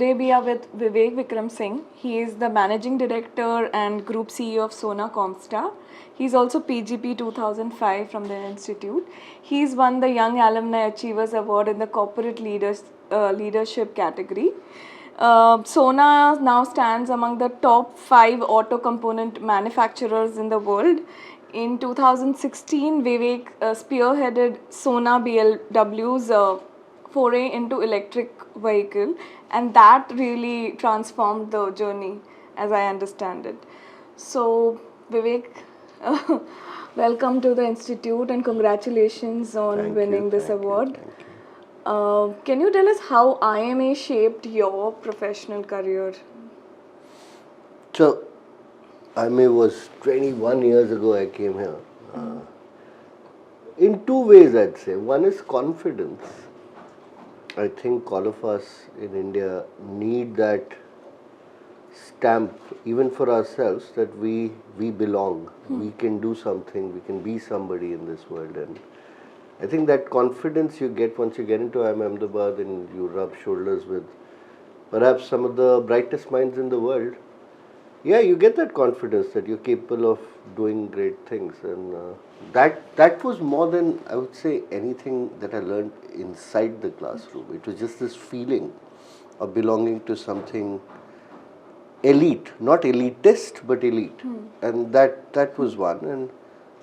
today we are with Vivek Vikram Singh. He is the Managing Director and Group CEO of Sona Comstar. He's also PGP 2005 from the institute. He's won the Young Alumni Achievers Award in the Corporate Leadership category. Sona now stands among the top 5 auto component manufacturers in the world. In 2016, Vivek spearheaded Sona BLW's foray into electric vehicle, and that really transformed the journey as I understand it. So Vivek, welcome to the institute and congratulations on winning this award. Can you tell us how IIMA shaped your professional career? So, IIMA was 21 years ago I came here. In two ways I'd say. One is confidence. I think all of us in India need that stamp, even for ourselves, that we belong. We can do something, we can be somebody in this world. And I think that confidence you get once you get into IIM Ahmedabad and you rub shoulders with perhaps some of the brightest minds in the world, yeah, you get that confidence that you're capable of doing great things. And that was more than, I would say, anything that I learned inside the classroom. It was just this feeling of belonging to something elite, not elitist, but elite. And that was one. And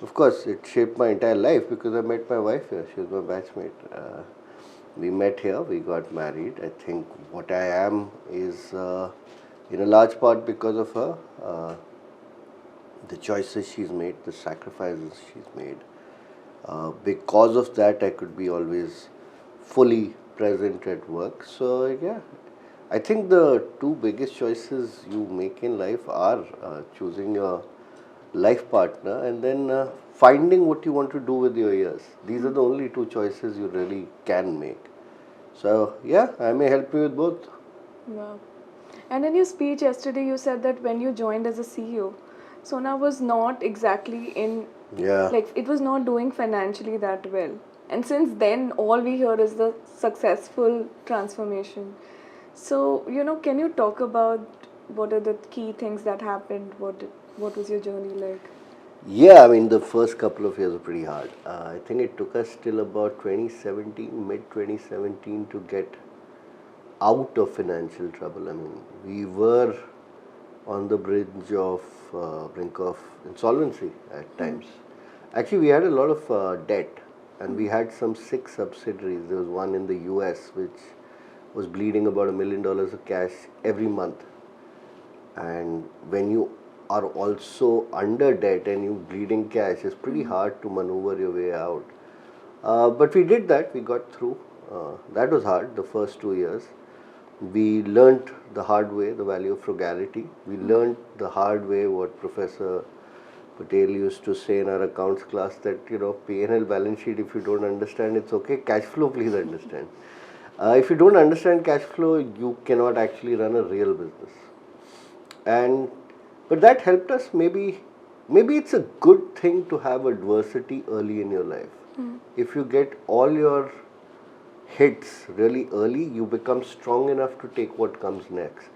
of course, it shaped my entire life because I met my wife here. She was my batchmate. We met here, we got married. I think what I am is in a large part because of her. The choices she's made, the sacrifices she's made. Because of that, I could be always fully present at work. So, yeah, I think the two biggest choices you make in life are choosing your life partner and then finding what you want to do with your years. These are the only two choices you really can make. So, yeah, I may help you with both. Wow. And in your speech yesterday, you said that when you joined as a CEO, Sona was not exactly it was not doing financially that well. And since then, all we hear is the successful transformation. So, can you talk about what are the key things that happened? What was your journey like? Yeah, I mean, the first couple of years were pretty hard. I think it took us till about 2017, mid-2017 to get out of financial trouble. I mean, we were on the brink of insolvency at times. Actually, we had a lot of debt, and we had some 6 subsidiaries. There was one in the US which was bleeding about $1 million of cash every month. And when you are also under debt and you bleeding cash, it's pretty hard to maneuver your way out. But we did that. We got through. That was hard, the first 2 years. We learnt the hard way the value of frugality. We learnt the hard way what Professor Patel used to say in our accounts class that, P&L balance sheet, if you don't understand, it's okay. Cash flow, please understand. If you don't understand cash flow, you cannot actually run a real business. But that helped us. Maybe it's a good thing to have adversity early in your life. If you get all your hits really early, you become strong enough to take what comes next.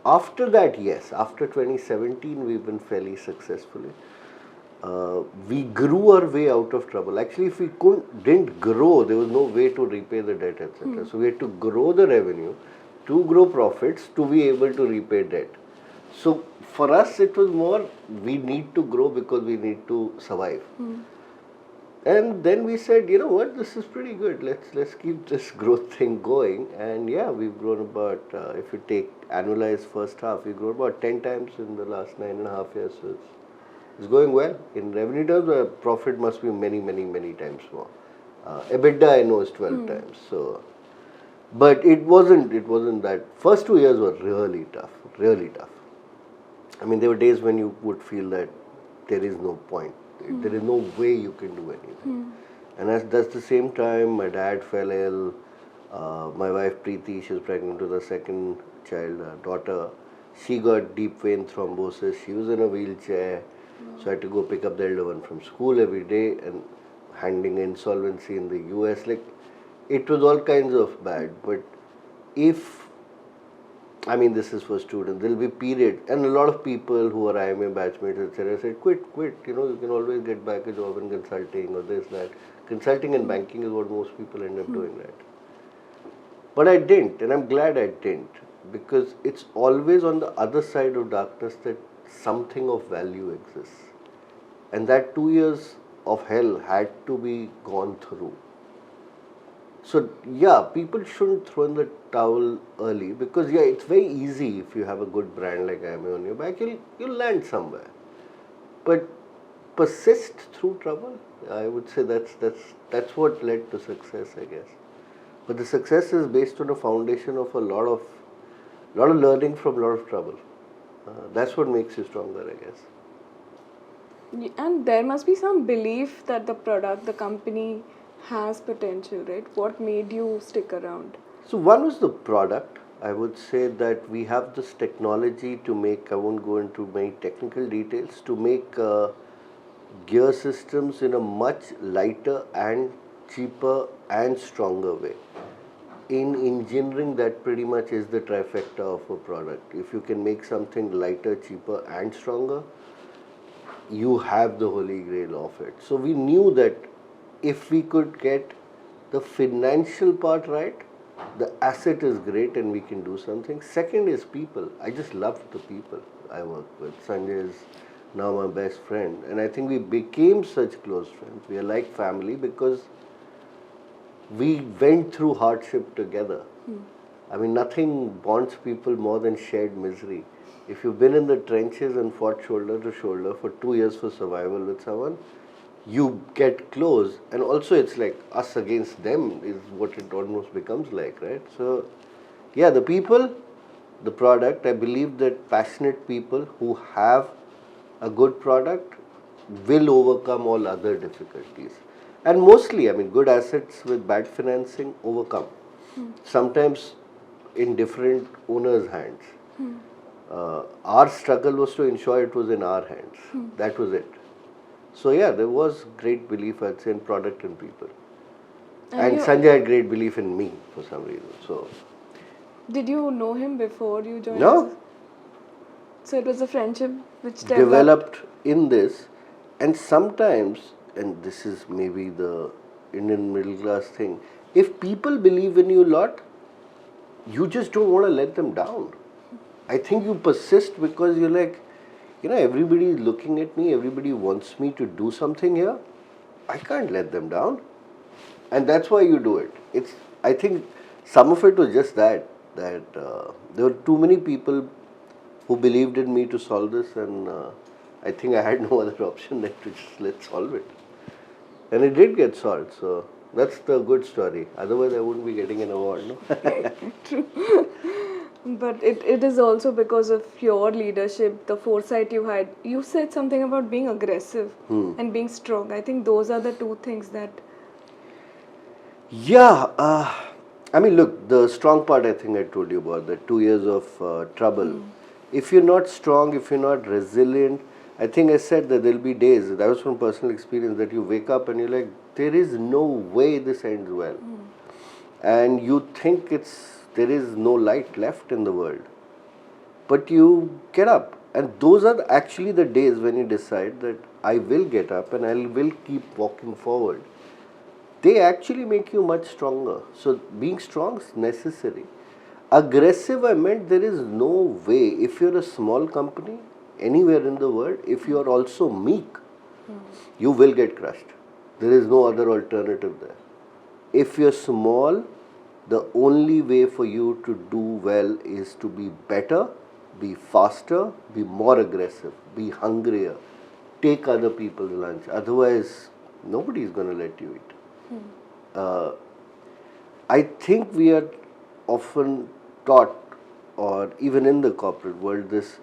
After that, yes, after 2017, we've been fairly successfully. We grew our way out of trouble. Actually, if we didn't grow, there was no way to repay the debt, etc. So we had to grow the revenue, to grow profits, to be able to repay debt. So for us, it was more, we need to grow because we need to survive. And then we said, you know what, this is pretty good. Let's keep this growth thing going. And yeah, we've grown about, if you take annualized first half, we've grown about 10 times in the last 9.5 years. So it's going well. In revenue terms, the profit must be many, many, many times more. EBITDA, I know, is 12 times. So, but it wasn't that. First 2 years were really tough, really tough. I mean, there were days when you would feel that there is no point. There is no way you can do anything. And that's the same time my dad fell ill. My wife Preeti, she was pregnant with a second child, daughter. She got deep vein thrombosis. She was in a wheelchair. So I had to go pick up the elder one from school every day and handling insolvency in the US. Like, it was all kinds of bad. But if I mean, this is for students. There'll be period, and a lot of people who are IIMA batchmates, etc., said, quit. You know, you can always get back a job in consulting or this, that. Consulting and banking is what most people end up doing, right? But I didn't, and I'm glad I didn't, because it's always on the other side of darkness that something of value exists. And that 2 years of hell had to be gone through. So yeah, people shouldn't throw in the towel early, because yeah, it's very easy if you have a good brand like IIMA on your back, you'll land somewhere. But persist through trouble. I would say that's what led to success, I guess. But the success is based on a foundation of a lot of learning from a lot of trouble. That's what makes you stronger, I guess. And there must be some belief that the product, the company has potential, right? What made you stick around? So one was the product. I would say that we have this technology to make, I won't go into many technical details, to make gear systems in a much lighter and cheaper and stronger way. In engineering, that pretty much is the trifecta of a product. If you can make something lighter, cheaper and stronger, you have the holy grail of it. So we knew that if we could get the financial part right, the asset is great and we can do something. Second is people. I just love the people I work with. Sanjay is now my best friend, and I think we became such close friends. We are like family because we went through hardship together. I mean, nothing bonds people more than shared misery. If you've been in the trenches and fought shoulder to shoulder for 2 years for survival with someone, you get close. And also it's like us against them is what it almost becomes like, right? So, yeah, the people, the product, I believe that passionate people who have a good product will overcome all other difficulties. And mostly, I mean, good assets with bad financing overcome. Sometimes in different owners' hands. Our struggle was to ensure it was in our hands. That was it. So yeah, there was great belief, I'd say, in product and people. And Sanjay had great belief in me for some reason. So. Did you know him before you joined? No. So it was a friendship which developed in this, and sometimes, and this is maybe the Indian middle class thing, if people believe in you a lot, you just don't want to let them down. I think you persist because you're like, you know, everybody is looking at me, everybody wants me to do something here. I can't let them down. And that's why you do it. I think some of it was just that there were too many people who believed in me to solve this, and I think I had no other option than to just let's solve it. And it did get solved, so that's the good story. Otherwise, I wouldn't be getting an award, no? True. But it is also because of your leadership, the foresight you had. You said something about being aggressive and being strong. I think those are the two things that... Yeah, I mean, look, the strong part I think I told you about, the 2 years of trouble. If you're not strong, if you're not resilient, I think I said that there'll be days, that was from personal experience, that you wake up and you're like, there is no way this ends well. And you think there is no light left in the world. But you get up. And those are actually the days when you decide that I will get up and I will keep walking forward. They actually make you much stronger. So being strong is necessary. Aggressive, I meant there is no way, if you're a small company, anywhere in the world, if you are also meek, you will get crushed. There is no other alternative there. If you're small, the only way for you to do well is to be better, be faster, be more aggressive, be hungrier, take other people's lunch. Otherwise, nobody is going to let you eat. I think we are often taught, or even in the corporate world, this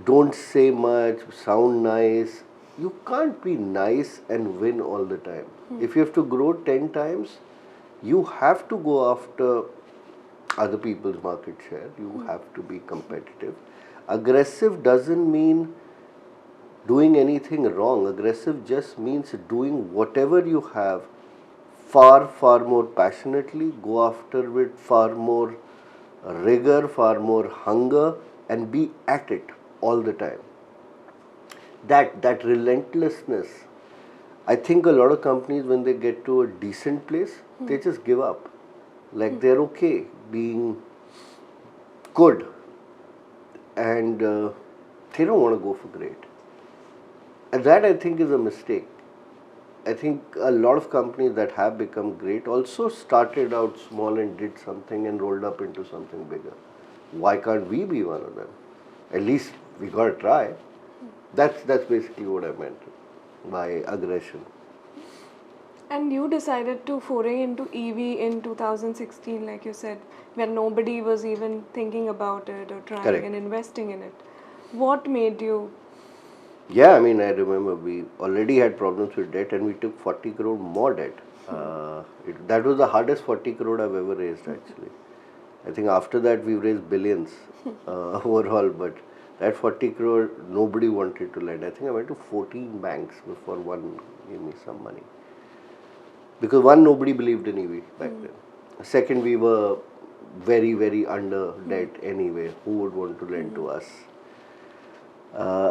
don't say much, sound nice. You can't be nice and win all the time. If you have to grow 10 times, you have to go after other people's market share. You have to be competitive. Aggressive doesn't mean doing anything wrong. Aggressive just means doing whatever you have far, far more passionately, go after it far more rigor, far more hunger, and be at it all the time. That relentlessness. I think a lot of companies, when they get to a decent place, they just give up. Like they're okay being good, and they don't want to go for great. And that, I think, is a mistake. I think a lot of companies that have become great also started out small and did something and rolled up into something bigger. Why can't we be one of them? At least we got to try. That's basically what I meant by aggression. And you decided to foray into EV in 2016, like you said, when nobody was even thinking about it or trying Correct. and investing in it. What made you? Yeah, I mean, I remember we already had problems with debt and we took 40 crore more debt. That was the hardest 40 crore I've ever raised, actually. I think after that we raised billions overall, but that 40 crore nobody wanted to lend. I think I went to 14 banks before one gave me some money. Because one, nobody believed in EV back then. Second, we were very, very under debt anyway. Who would want to lend to us?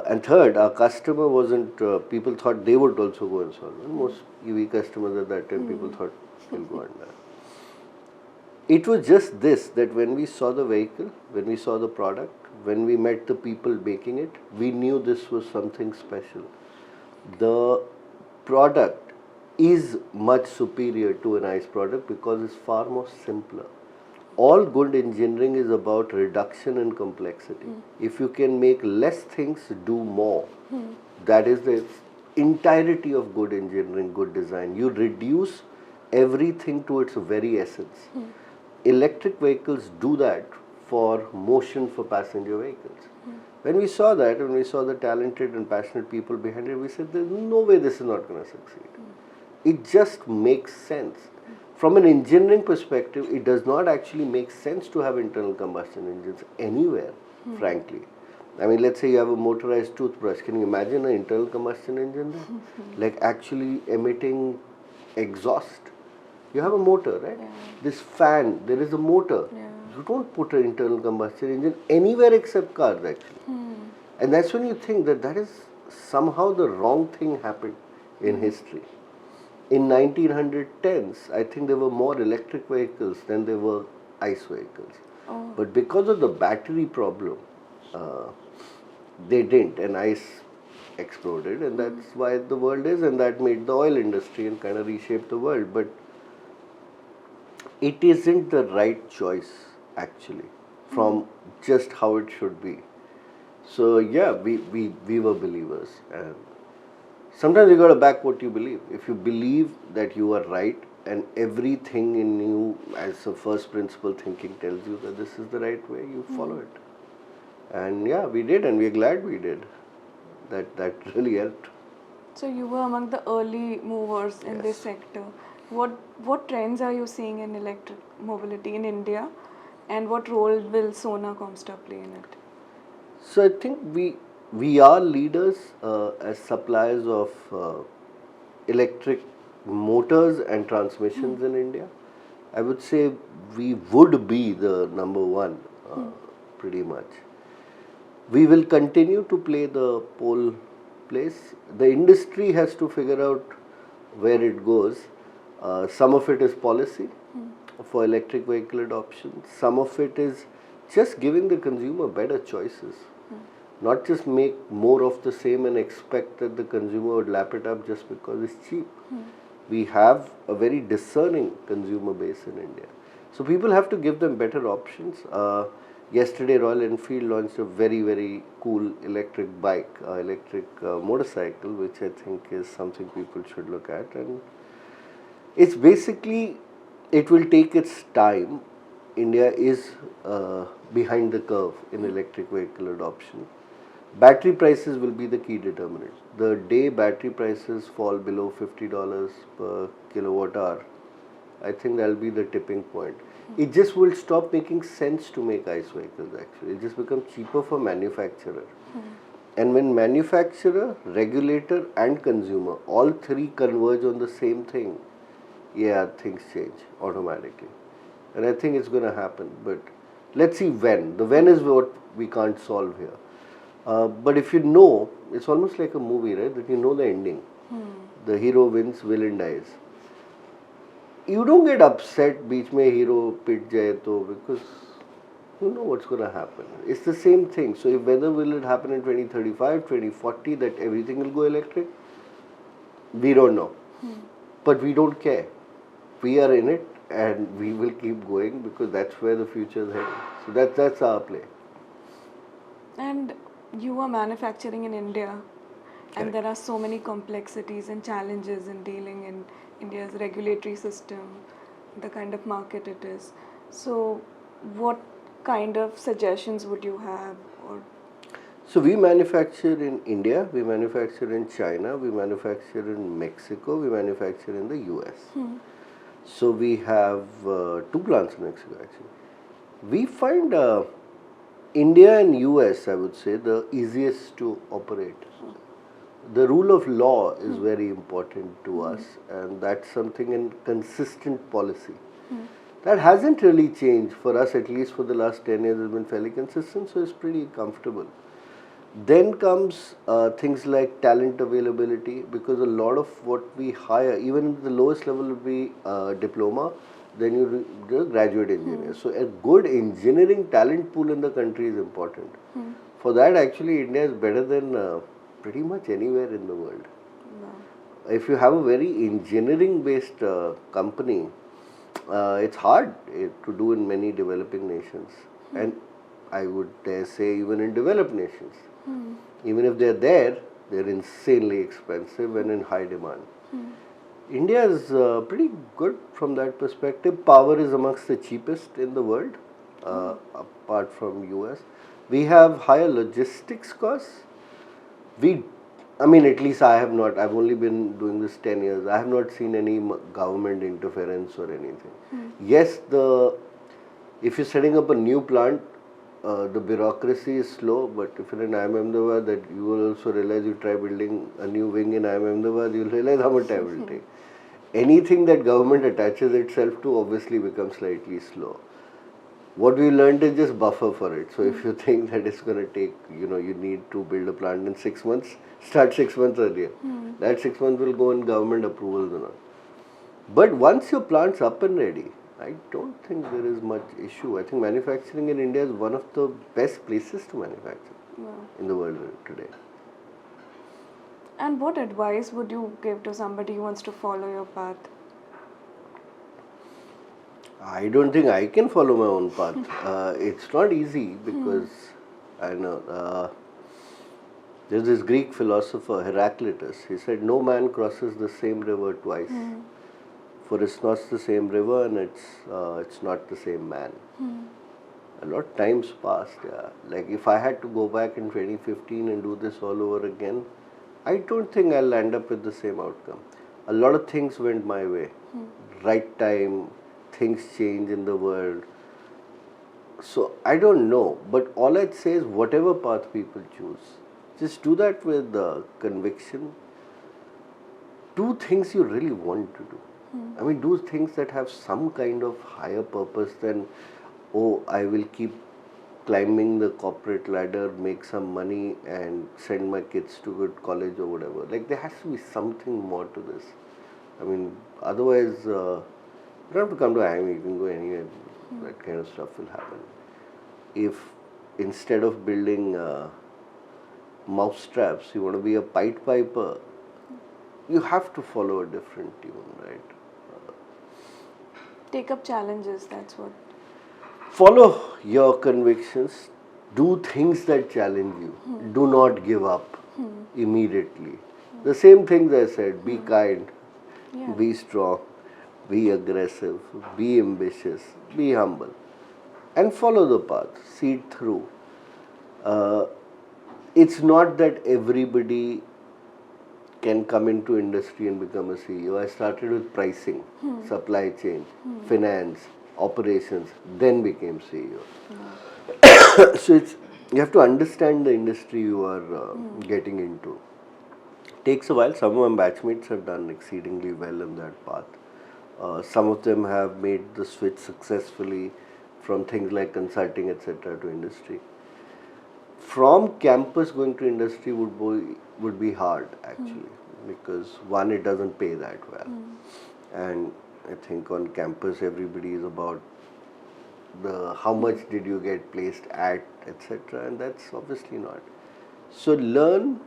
And third, our customer wasn't, people thought they would also go insolvent. Most EV customers at that time, people thought they'll go under. It was just this, that when we saw the vehicle, when we saw the product, when we met the people making it, we knew this was something special. The product is much superior to an ICE product because it's far more simpler. All good engineering is about reduction in complexity. If you can make less things do more, that is the entirety of good engineering, good design. You reduce everything to its very essence. Electric vehicles do that for motion for passenger vehicles. When we saw that, when we saw the talented and passionate people behind it, we said, there's no way this is not going to succeed. It just makes sense. From an engineering perspective, it does not actually make sense to have internal combustion engines anywhere, frankly. I mean, let's say you have a motorized toothbrush. Can you imagine an internal combustion engine there? Like actually emitting exhaust. You have a motor, right? Yeah. This fan, there is a motor. Yeah. You don't put an internal combustion engine anywhere except cars, actually. And that's when you think that that is somehow the wrong thing happened in history. In 1910s, I think there were more electric vehicles than there were ICE vehicles. Oh. But because of the battery problem, they didn't, and ICE exploded, and that's why the world is, and that made the oil industry and kind of reshaped the world. But it isn't the right choice, actually, from just how it should be. So yeah, we were believers, and sometimes you got to back what you believe. If you believe that you are right and everything in you as a first principle thinking tells you that this is the right way, you follow it. And yeah, we did, and we're glad we did. That really helped. So you were among the early movers in this sector. What trends are you seeing in electric mobility in India, and what role will Sona Comstar play in it? So I think we are leaders as suppliers of electric motors and transmissions in India. I would say we would be the number one, pretty much. We will continue to play the pole place. The industry has to figure out where it goes. Some of it is policy for electric vehicle adoption. Some of it is just giving the consumer better choices. Not just make more of the same and expect that the consumer would lap it up just because it's cheap. We have a very discerning consumer base in India. So people have to give them better options. Yesterday, Royal Enfield launched a very, very cool electric bike, electric motorcycle, which I think is something people should look at. And it's basically, it will take its time. India is behind the curve in electric vehicle adoption. Battery prices will be the key determinant. The day battery prices fall below $50 per kilowatt hour, I think that'll be the tipping point. It just will stop making sense to make ICE vehicles, actually. It just becomes cheaper for manufacturer. And when manufacturer, regulator and consumer, all three converge on the same thing, yeah, things change automatically. And I think it's going to happen. But Let's see when. The when is what we can't solve here. But if you know, it's almost like a movie, right? That you know the ending. The hero wins, villain dies. You don't get upset beach mein hero pit jaye to, because you know what's going to happen. It's the same thing. So if whether will it happen in 2035, 2040 that everything will go electric, we don't know. But we don't care. We are in it and we will keep going because that's where the future is heading. So that's our play. And you are manufacturing in India, Correct. and there are so many complexities and challenges in dealing in India's regulatory system, the kind of market it is. So, what kind of suggestions would you have? Or So we manufacture in India, we manufacture in China, we manufacture in Mexico, we manufacture in the US. So we have 2 plants in Mexico actually. We find India and US, I would say, the easiest to operate. The rule of law is very important to us, and that's something in consistent policy. That hasn't really changed for us, at least for the last 10 years, it's been fairly consistent, so it's pretty comfortable. Then comes things like talent availability, because a lot of what we hire, even the lowest level will be diploma, then you're a graduate engineer. So a good engineering talent pool in the country is important. For that, actually, India is better than pretty much anywhere in the world. If you have a very engineering based company, it's hard to do in many developing nations, and I would dare say even in developed nations. Even if they're there, they're insanely expensive and in high demand. India is pretty good from that perspective. Power is amongst the cheapest in the world, apart from US. We have higher logistics costs. I mean, at least I have not. I've only been doing this 10 years. I have not seen any government interference or anything. Yes, if you're setting up a new plant, the bureaucracy is slow, but if you're in IIMA, that you will also realize you try building a new wing in IIMA, you'll realize how much time it will take. Anything that government attaches itself to obviously becomes slightly slow. What we learned is just buffer for it. So if you think that it's going to take, you need to build a plant in 6 months, start 6 months earlier. That 6 months will go in government approvals and all. But once your plant's up and ready, I don't think there is much issue. I think manufacturing in India is one of the best places to manufacture in the world today. and what advice would you give to somebody who wants to follow your path? I don't think I can follow my own path. It's not easy because I know there's this Greek philosopher Heraclitus. He said, "No man crosses the same river twice, for it's not the same river and it's not the same man." A lot of times passed. Yeah. Like if I had to go back in 2015 and do this all over again, I don't think I'll end up with the same outcome. A lot of things went my way. Right time, things change in the world. So I don't know, but all I'd say is whatever path people choose, just do that with conviction. Do things you really want to do. I mean, do things that have some kind of higher purpose than, oh, I will keep climbing the corporate ladder, make some money and send my kids to good college or whatever. Like there has to be something more to this. I mean, otherwise, you don't have to come to IIMA, you can go anywhere, that kind of stuff will happen. If instead of building mouse traps, you want to be a Pied Piper, you have to follow a different tune, right? Take up challenges, that's what. Follow your convictions, do things that challenge you, do not give up immediately. The same things I said, be kind, be strong, be aggressive, be ambitious, be humble, and follow the path, see it through. It's not that everybody can come into industry and become a CEO. I started with pricing, supply chain, finance, operations, then became CEO. So you have to understand the industry you are getting into. Takes a while. Some of my batchmates have done exceedingly well in that path. Some of them have made the switch successfully from things like consulting, etc., to industry. From campus going to industry would be hard actually, because one, it doesn't pay that well, and I think on campus everybody is about the how much did you get placed at, etc., and that's obviously not. So learn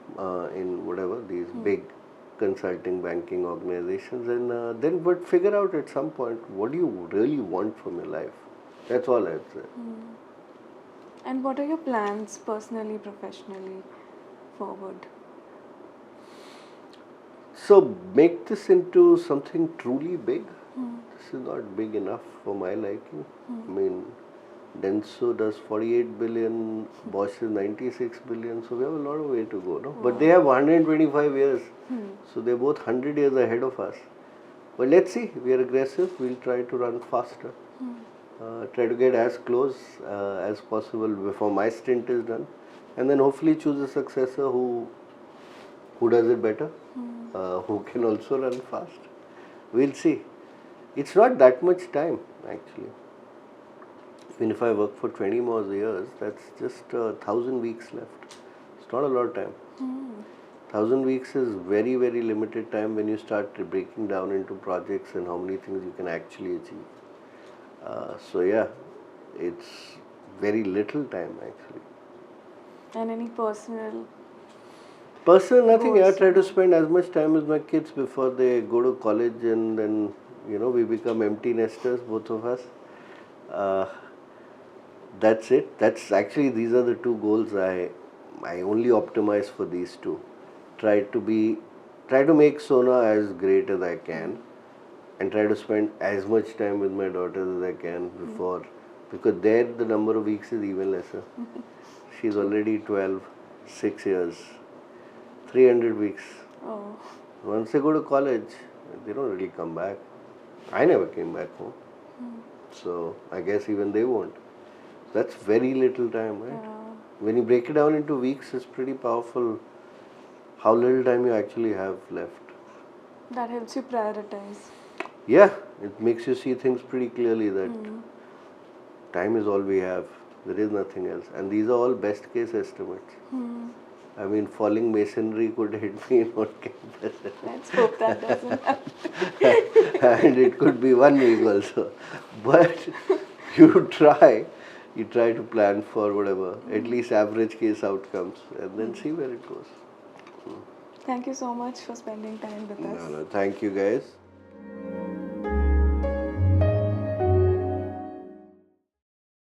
in whatever these big consulting banking organizations, and then but figure out at some point what do you really want from your life. That's all I'd say. And what are your plans personally, professionally, forward? So make this into something truly big. This is not big enough for my liking. I mean, Denso does 48 billion, Bosch is 96 billion, so we have a lot of way to go, no? But they have 125 years, so they're both 100 years ahead of us. But let's see, we are aggressive, we'll try to run faster. Try to get as close as possible before my stint is done, and then hopefully choose a successor who does it better, who can also run fast. We'll see. It's not that much time actually. Even if I work for 20 more years, that's just 1,000 weeks left. It's not a lot of time. 1,000 weeks is very, very limited time when you start breaking down into projects and how many things you can actually achieve. So yeah, it's very little time actually. And any personal Nothing. I goals? try to spend as much time with my kids before they go to college, and then we become empty nesters, both of us. That's it. That's actually, these are the two goals I only optimize for these two. Try to make Sona as great as I can, and try to spend as much time with my daughters as I can before, because there the number of weeks is even lesser. She's already 12, 6 years, 300 weeks. Oh, Once they go to college, they don't really come back. I never came back home. So I guess even they won't. That's very little time, right? yeah. When you break it down into weeks, it's pretty powerful how little time you actually have left. That helps you prioritize. Yeah, it makes you see things pretty clearly that time is all we have. There is nothing else. And these are all best case estimates. I mean, falling masonry could hit me on campus. Let's hope that doesn't happen. And it could be 1 week also. But you try to plan for whatever, at least average case outcomes, and then see where it goes. Thank you so much for spending time with us. No, thank you guys.